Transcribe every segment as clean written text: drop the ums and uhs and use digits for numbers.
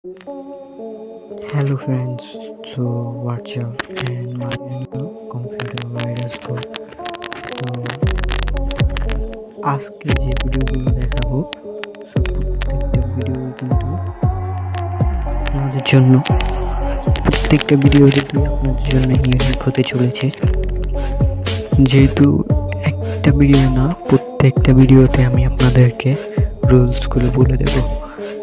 Hello friends, so watch out and my computer virus code. তো আজকে যে ভিডিওগুলো দেখাবো প্রত্যেকটা ভিডিও কিন্তু আপনাদের জন্য ইউনিক হতে চলেছে। যেহেতু একটা ভিডিও না, প্রত্যেকটা ভিডিওতে আমি আপনাদেরকে রুলসগুলো বলে দেবো।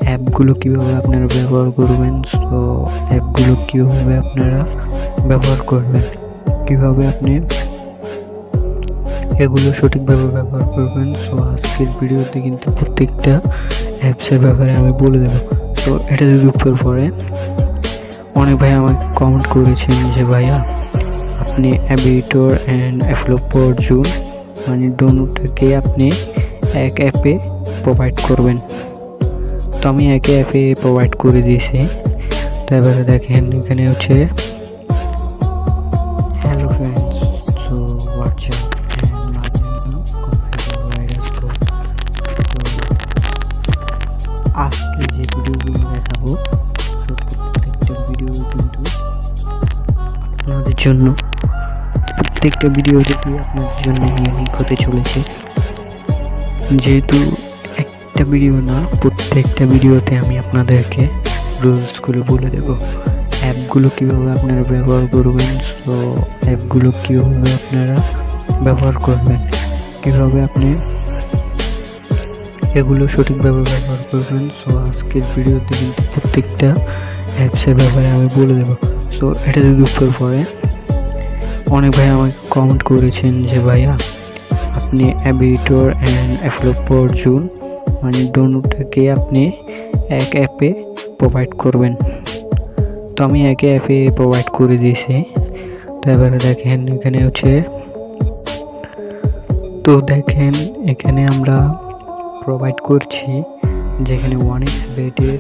অ্যাপগুলো কীভাবে আপনারা ব্যবহার করবেন, সো অ্যাপগুলো কীভাবে আপনারা ব্যবহার করবেন, কীভাবে আপনি এগুলো সঠিকভাবে ব্যবহার করবেন। সো আজকের ভিডিওতে কিন্তু প্রত্যেকটা অ্যাপসের ব্যাপারে আমি বলে দেবো। তো এটা যদি উপর পরে অনেক ভাই আমাকে কমেন্ট করেছেন যে ভাইয়া আপনি অ্যাবিটর অ্যান্ড অ্যাফ্লোপর জুন মানে দোনোটাকে আপনি এক অ্যাপে প্রোভাইড করবেন। তো আমি একে অ্যাপে প্রোভাইড করে দিয়েছি। তো এবারে দেখেন এখানে হচ্ছে hello friends, so watch out and computer virus code. তো আজকে যে ভিডিওগুলো দেখাবো সো প্রত্যেকটা ভিডিও কিন্তু আপনাদের জন্য ইউনিক হতে চলেছে। যেহেতু একটা ভিডিও না, প্রত্যেকটা ভিডিওতে আমি আপনাদেরকে রুলসগুলো বলে দেব। অ্যাপগুলো কীভাবে আপনারা ব্যবহার করবেন, সো অ্যাপগুলো কীভাবে আপনারা ব্যবহার করবেন, কীভাবে আপনি এগুলো সঠিকভাবে ব্যবহার করবেন। সো আজকের ভিডিওতে কিন্তু প্রত্যেকটা অ্যাপসের ব্যাপারে আমি বলে দেবো। সো এটা যদি উপর পরে অনেক ভাই আমাকে কমেন্ট করেছেন যে ভাইয়া আপনি অ্যাবিটর অ্যান্ড অ্যাফ্লোপর জুন মানে দোনোটাকে আপনি এক অ্যাপে প্রোভাইড করবেন। তো আমি একে অ্যাপে প্রোভাইড করে দিয়েছি। তো এবারে দেখেন এখানে হচ্ছে, তো দেখেন এখানে আমরা প্রোভাইড করছি যেখানে 1xbet-এর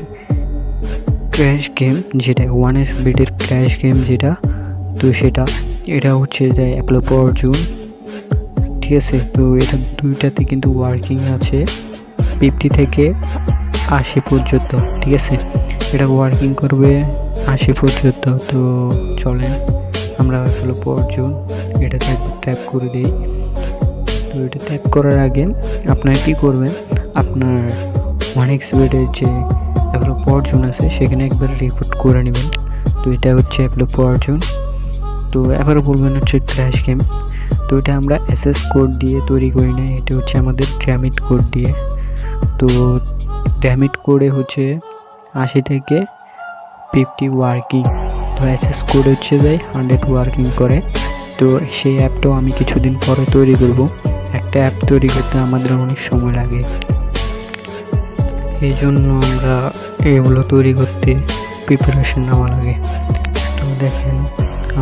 ক্র্যাশ গেম, যেটা 1xbet-এর ক্র্যাশ গেম যেটা, তো এটা হচ্ছে যে অ্যাফ্লোপর জুন, ঠিক আছে। তো এটা দুইটাতে কিন্তু ওয়ার্কিং আছে 50 থেকে 80 পর্যন্ত, ঠিক আছে। এটা ওয়ার্কিং করবে 80 পর্যন্ত। তো চলেন আমরা অ্যাফ্লোপর জুন এটাতে ট্যাপ করে দিই। তো এটা ট্যাপ করার আগে আপনারা কী করবেন, আপনার 1xbet-এর যে অ্যাফ্লোপর জুন আছে সেখানে একবার রিপোর্ট করে নেবেন। তো এটা হচ্ছে অ্যাফ্লোপর জুন। তো এবারে বলবেন হচ্ছে ক্র্যাশ গেম। তো এটা আমরা এসএস কোড দিয়ে তৈরি করি না, এটা হচ্ছে আমাদের ড্যামিট কোড দিয়ে। তো ড্যামিট কোডে হচ্ছে 80 থেকে 50 ওয়ার্কিং, তো এসএস কোড হচ্ছে যায় 100 ওয়ার্কিং করে। তো সেই অ্যাপটাও আমি কিছুদিন পরে তৈরি করব। একটা অ্যাপ তৈরি করতে আমাদের অনেক সময় লাগে, এই জন্য আমরা এগুলো তৈরি করতে প্রিপারেশন নেওয়া লাগে। তো দেখেন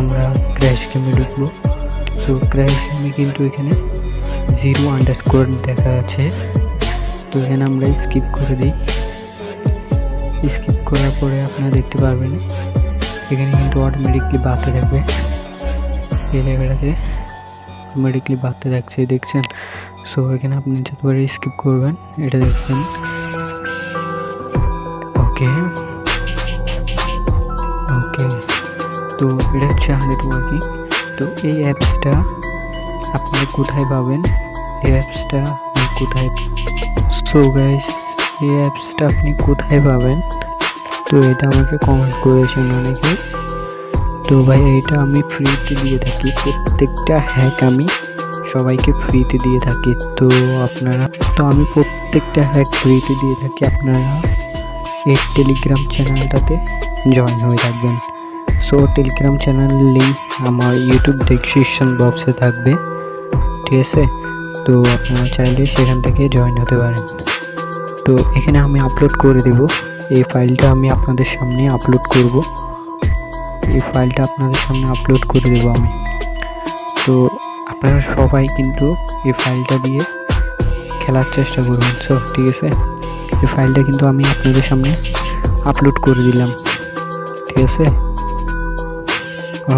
আমরা ক্র্যাশ গেমে ঢুকবো। তো ক্র্যাশ গেমে কিন্তু এখানে 0_ দেখা আছে। তো এখানে আমরা স্কিপ করে দিই। স্কিপ করার পরে আপনারা দেখতে পারবেন এখানে কিন্তু অটোমেটিকলি বাড়তে থাকবে, এই জায়গাটাতে অটোমেটিকলি বাড়তে থাকছে, দেখছেন। সো এখানে আপনি যতবার স্কিপ করবেন এটা দেখবেন। ওকে, তো এটা হচ্ছে 100 ওয়ার্কিং। তো এই অ্যাপসটা আপনি কোথায় পাবেন, সো গাইস এই অ্যাপসটা আপনি কোথায় পাবেন, তো এটা আমাকে কমেন্ট করেছেন অনেকে। তো ভাই এটা আমি ফ্রিতে দিয়ে থাকি, প্রত্যেকটা হ্যাক আমি সবাইকে ফ্রিতে দিয়ে থাকি। তো আমি প্রত্যেকটা হ্যাক ফ্রিতে দিয়ে থাকি, আপনারা এই টেলিগ্রাম চ্যানেলটাতে জয়েন হয়ে থাকবেন। সো টেলিগ্রাম চ্যানেলের লিঙ্ক আমার ইউটিউব ডেসক্রিপশন বক্সে থাকবে, ঠিক আছে। তো আপনারা চাইলে সেখান থেকে জয়েন হতে পারেন। তো এখানে আমি আপলোড করে দেব, এই ফাইলটা আমি আপনাদের সামনে আপলোড করব, আমি। তো আপনারা সবাই কিন্তু এই ফাইলটা দিয়ে খেলার চেষ্টা করবেন। সো ঠিক আছে, এই ফাইলটা কিন্তু আমি আপনাদের সামনে আপলোড করে দিলাম, ঠিক আছে।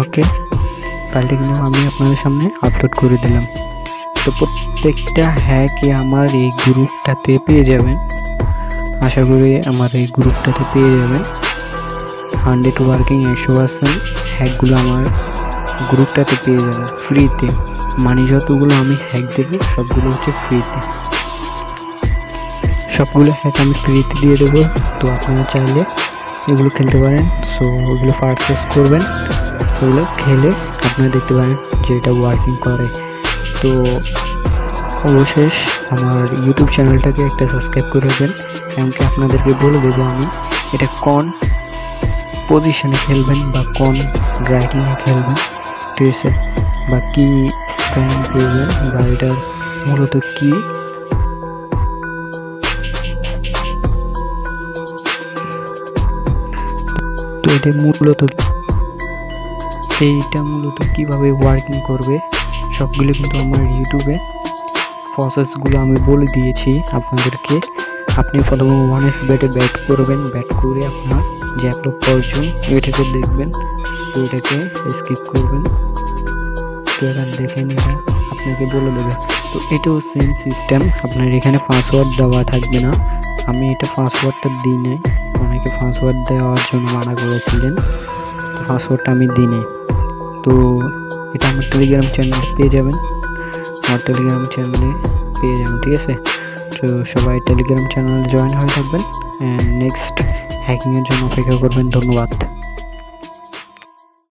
ওকে, ফাইলটা কিন্তু আমি আপনাদের সামনে আপলোড করে দিলাম। তো প্রত্যেকটা হ্যাকে আমার এই গ্রুপটাতে পেয়ে যাবেন, আশা করি আমার এই গ্রুপটাতে পেয়ে যাবেন। 100 ওয়ার্কিং 100% হ্যাকগুলো আমার গ্রুপটাতে পেয়ে যাবেন ফ্রিতে। মানে যতগুলো আমি হ্যাক দেবো সবগুলো হচ্ছে ফ্রিতে, সবগুলো হ্যাক আমি ফ্রিতে দিয়ে দেবো। তো আপনারা চাইলে এগুলো খেলতে পারেন। সো ওগুলো পারচেস করবেন, ওগুলো খেলে আপনারা দেখতে পারেন যে এটা ওয়ার্কিং করে। তো অবশেষ আমার ইউটিউব চ্যানেলটাকে একটা সাবস্ক্রাইব করে দেবেন। এমনকি আপনাদেরকে বলে দেবো আমি এটা কোন পজিশনে খেলবেন বা কোন রাইটিংয়ে খেলবেন, ঠিক আছে, বা কী স্প্যাম করবেন বা এটার মূলত কী। তো এটা মূলত কীভাবে ওয়ার্কিং করবে সবগুলো কিন্তু আমার ইউটিউবে প্রসেসগুলো আমি বলে দিয়েছি আপনাদেরকে। আপনি প্রথমে 1xbet ব্যাট করবেন, ব্যাট করে আপনার যে একটা পজিশন এটাকে দেখবেন, তো এটাকে স্কিপ করবেন। তো এখানে দেখেন এটা আপনাকে বলে দেবে। তো এটাও সেম সিস্টেম, আপনার এখানে পাসওয়ার্ড দেওয়া থাকবে না। আমি এটা পাসওয়ার্ডটা দিই নাই, অনেকে পাসওয়ার্ড দেওয়ার জন্য মানা করেছিলেন, তো পাসওয়ার্ডটা আমি দিই নাই। তো এটা আমার টেলিগ্রাম চ্যানেলে পেয়ে যাবেন, আমার টেলিগ্রাম চ্যানেলে পেয়ে যাবেন, ঠিক আছে। তো সবাই টেলিগ্রাম চ্যানেলে জয়েন হয়ে থাকবেন, নেক্সট হ্যাকিংয়ের জন্য অপেক্ষা করবেন। ধন্যবাদ।